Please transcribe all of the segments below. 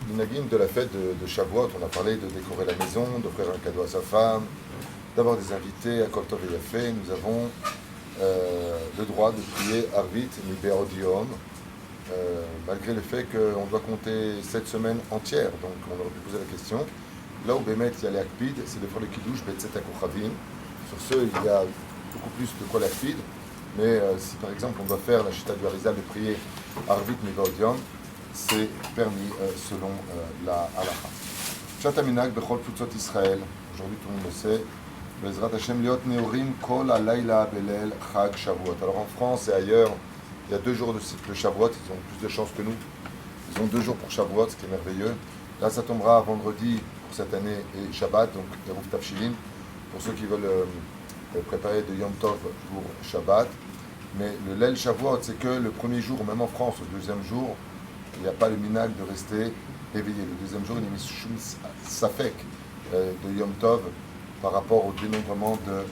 minagim de la fête de Shavuot. On a parlé de décorer la maison, d'offrir un cadeau à sa femme, d'avoir des invités à Kol Tov et Yafé. Nous avons le droit de prier Arvit Mibeod Yom, malgré le fait qu'on doit compter 7 semaines entières. Donc on aurait pu poser la question. Là où Bémet il y a les Akpid, c'est de faire le Kiddush Betzet Akochavim. Sur ce, il y a beaucoup plus de quoi l'Akpid. Mais si par exemple on doit faire la Chita du Harizal de prier Arvit Mibeod Yom, c'est permis selon la halacha. Pshat Aminag Bechol Futzot Israël. Aujourd'hui tout le monde le sait. Bezrat Hashem Liot Neorim Kol Alayla Belel Chag Shavuot. Alors en France et ailleurs, il y a 2 jours de cycle Shavuot. Ils ont plus de chance que nous. Ils ont 2 jours pour Shavuot, ce qui est merveilleux. Là, ça tombera vendredi pour cette année et Shabbat, donc Eruv Tafshilin, pour ceux qui veulent préparer de Yom Tov pour Shabbat. Mais le Lel Shavuot, c'est que le premier jour, même en France, au deuxième jour, il n'y a pas le minag de rester éveillé. Le deuxième jour, il est mis Shum Safek de Yom Tov par rapport au dénombrement de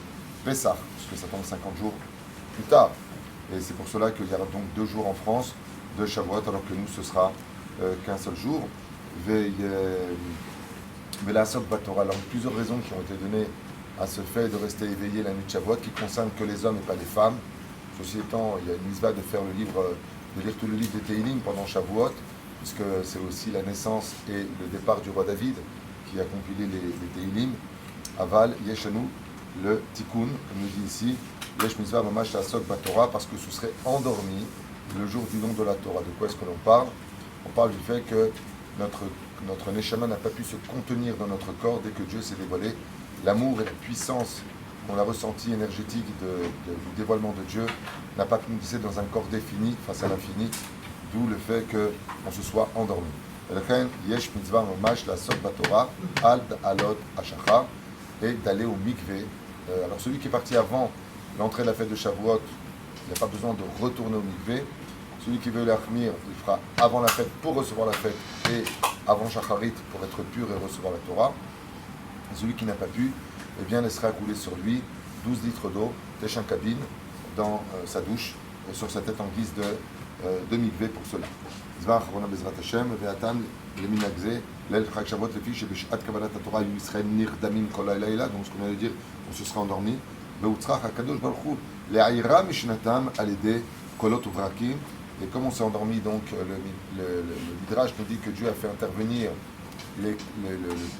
Pessah, puisque ça tombe 50 jours plus tard. Et c'est pour cela qu'il y aura donc 2 jours en France de Shavuot, alors que nous, ce sera qu'un seul jour. Velasot Batora. Alors, plusieurs raisons qui ont été données à ce fait de rester éveillé la nuit de Shavuot, qui concernent que les hommes et pas les femmes. Ceci étant, il y a une mitzvah de faire le livre, de lire tout le livre de Teilim pendant Shavuot, puisque c'est aussi la naissance et le départ du roi David qui a compilé les Teilim. Aval, Yeshanu, le Tikkun, comme nous dit ici, Yesh mitzvah mamash ta'asok batorah, parce que ce serait endormi le jour du nom de la Torah. De quoi est-ce que l'on parle? On parle du fait que notre Neshama n'a pas pu se contenir dans notre corps dès que Dieu s'est dévoilé. L'amour et la puissance qu'on a ressenti énergétique du dévoilement de Dieu n'a pas pu nous glisser dans un corps défini face à l'infini, d'où le fait qu'on se soit endormi. Yesh mitzvah mamash ta'asok batorah al alot ashachar, et d'aller au mikvé. Alors celui qui est parti avant l'entrée de la fête de Shavuot, il n'a pas besoin de retourner au mikvé. Celui qui veut l'achmir, il fera avant la fête pour recevoir la fête et avant Shacharit pour être pur et recevoir la Torah. Et celui qui n'a pas pu, eh bien laissera couler sur lui 12 litres d'eau, tèche un cabine dans sa douche, sur sa tête en guise de mikvé pour cela. Donc ce qu'on vient de dire, on se sera endormi. Et comme on s'est endormi, donc le Midrash nous dit que Dieu a fait intervenir le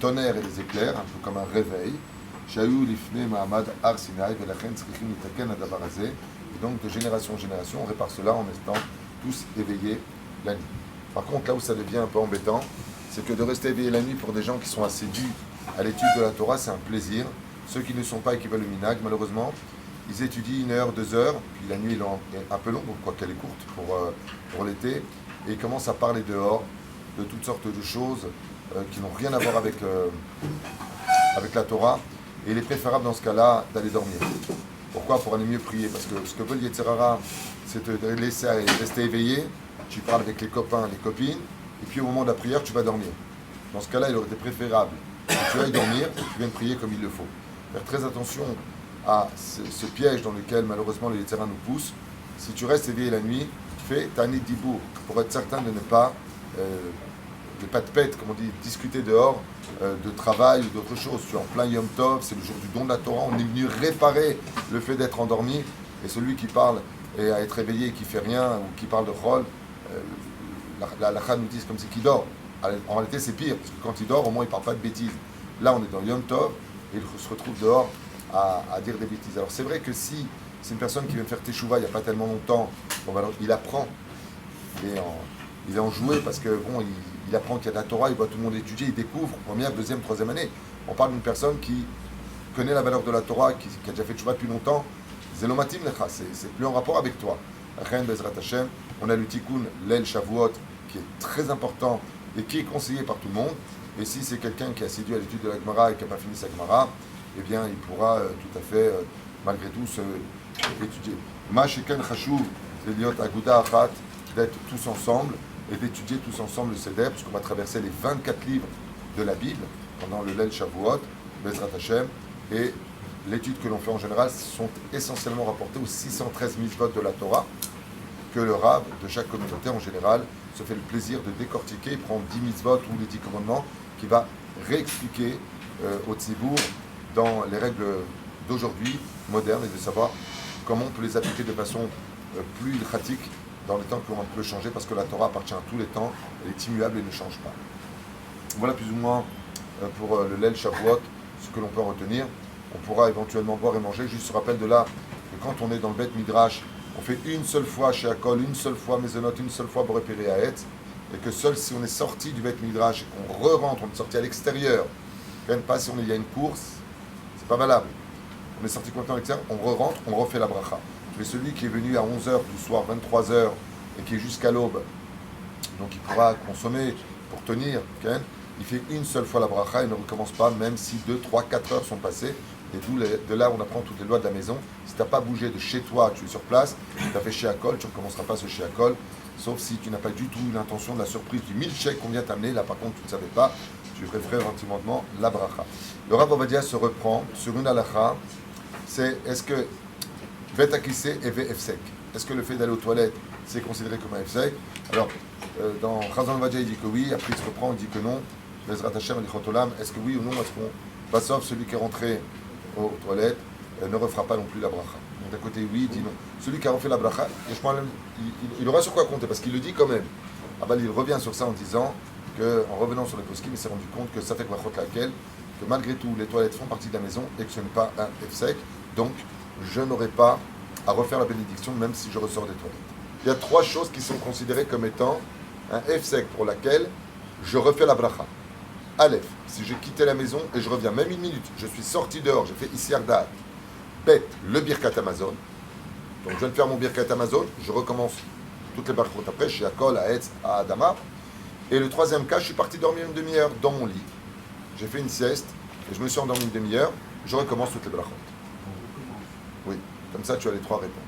tonnerre et les éclairs, un peu comme un réveil. Et donc de génération en génération, on répare cela en restant tous éveillés la nuit. Par contre, là où ça devient un peu embêtant, c'est que de rester éveillé la nuit pour des gens qui sont assidus à l'étude de la Torah, c'est un plaisir. Ceux qui ne sont pas et qui veulent le minag, malheureusement, ils étudient 1 heure, 2 heures, puis la nuit est un peu longue, quoi qu'elle est courte pour l'été, et ils commencent à parler dehors de toutes sortes de choses qui n'ont rien à voir avec la Torah. Et il est préférable dans ce cas-là d'aller dormir. Pourquoi? Pour aller mieux prier. Parce que ce que veut le Yetzer Hara, c'est de laisser rester éveillé. Tu parles avec les copains, les copines, et puis au moment de la prière, tu vas dormir. Dans ce cas-là, il aurait été préférable que tu ailles dormir et que tu viennes prier comme il le faut. Faire très attention à ce piège dans lequel malheureusement le Yetzer Hara nous pousse. Si tu restes éveillé la nuit, fais Tanit Dibour pour être certain de ne pas te pète, comme on dit, discuter dehors de travail ou d'autre chose. Tu es en plein Yom Tov, c'est le jour du don de la Torah, on est venu réparer le fait d'être endormi, et celui qui parle et à être éveillé et qui fait rien, ou qui parle de Chol, la halakha nous dit comme c'est qu'il dort. En réalité c'est pire, parce que quand il dort, au moins il ne parle pas de bêtises. Là on est dans Yom Tov, et il se retrouve dehors à dire des bêtises. Alors c'est vrai que si c'est une personne qui vient faire Teshuvah il n'y a pas tellement longtemps, bon, alors, il apprend, il est enjoué, parce que bon, il apprend qu'il y a de la Torah, il voit tout le monde étudier, il découvre, première, deuxième, troisième année. On parle d'une personne qui connaît la valeur de la Torah, qui a déjà fait Teshuvah depuis longtemps. Zelomatim lecha, c'est plus en rapport avec toi. On a le Tikkun, l'El Shavuot, qui est très important et qui est conseillé par tout le monde. Et si c'est quelqu'un qui est assidu à l'étude de la Gemara et qui n'a pas fini sa Gemara, eh bien, il pourra tout à fait, malgré tout, étudier. Ma sheken chashuv, c'est liot aguda achat, d'être tous ensemble et d'étudier tous ensemble le Seder, puisqu'on va traverser les 24 livres de la Bible pendant le Lel Shavuot, Bezrat Hashem, et l'étude que l'on fait en général sont essentiellement rapportées aux 613 mitzvot de la Torah. que le Rav de chaque communauté en général se fait le plaisir de décortiquer, prendre 10 mitzvot ou les 10 commandements, qui va réexpliquer au Tzibour dans les règles d'aujourd'hui, modernes, et de savoir comment on peut les appliquer de façon plus pratique dans les temps qu'on peut changer, parce que la Torah appartient à tous les temps, elle est immuable et ne change pas. Voilà plus ou moins pour le Leil Shavuot, ce que l'on peut retenir. On pourra éventuellement boire et manger. Juste se rappelle de là que quand on est dans le Beth Midrash, on fait une seule fois chez Akol, une seule fois Mezonot, une seule fois Boré Péré Haetz, et que seul si on est sorti du Beth Midrash et qu'on re-rentre, on est sorti à l'extérieur, quand même pas si il y a une course, c'est pas valable. On est sorti complètement à l'extérieur, on re-rentre, on refait la bracha. Mais celui qui est venu à 11h du soir, 23h, et qui est jusqu'à l'aube, donc il pourra consommer pour tenir, il fait une seule fois la bracha et ne recommence pas, même si 2, 3, 4 heures sont passées. Et de là, on apprend toutes les lois de la maison. Si tu n'as pas bougé de chez toi, tu es sur place, tu as fait chez Akol, tu ne recommenceras pas ce chez Akol, sauf si tu n'as pas du tout eu l'intention de la surprise du milkshake qu'on vient t'amener. Là, par contre, tu ne savais pas, tu préfères gentiment la bracha. Le Rav Ovadia se reprend sur une halakha, c'est est-ce que Bet Akissé et Efsek, est-ce que le fait d'aller aux toilettes, c'est considéré comme un Efsek? Alors, dans Chazon Ovadia, il dit que oui, après il se reprend, il dit que non. Bezrat Hashem, Alichotolam, est-ce que oui ou non, est-ce qu'on va sauf celui qui est rentré aux toilettes ne refera pas non plus la bracha. Donc d'un côté oui, il dit non. Celui qui a refait la bracha, il aura sur quoi compter, parce qu'il le dit quand même. Abal il revient sur ça en disant qu'en revenant sur les poskim, il s'est rendu compte que ça fait brachot laquelle, que malgré tout les toilettes font partie de la maison et que ce n'est pas un efsek, donc je n'aurai pas à refaire la bénédiction même si je ressors des toilettes. Il y a 3 choses qui sont considérées comme étant un efsek pour laquelle je refais la bracha. Aleph, si j'ai quitté la maison et je reviens, même une minute, je suis sorti dehors, j'ai fait ici Ardaat. Bet, le Birkat Amazon. Donc je viens de faire mon Birkat Amazon, je recommence toutes les brachot après, chez Akol, à Etz, à Adama. Et le 3e cas, je suis parti dormir une demi-heure dans mon lit. J'ai fait une sieste et je me suis endormi une demi-heure, je recommence toutes les brachot. Oui, comme ça tu as les 3 réponses.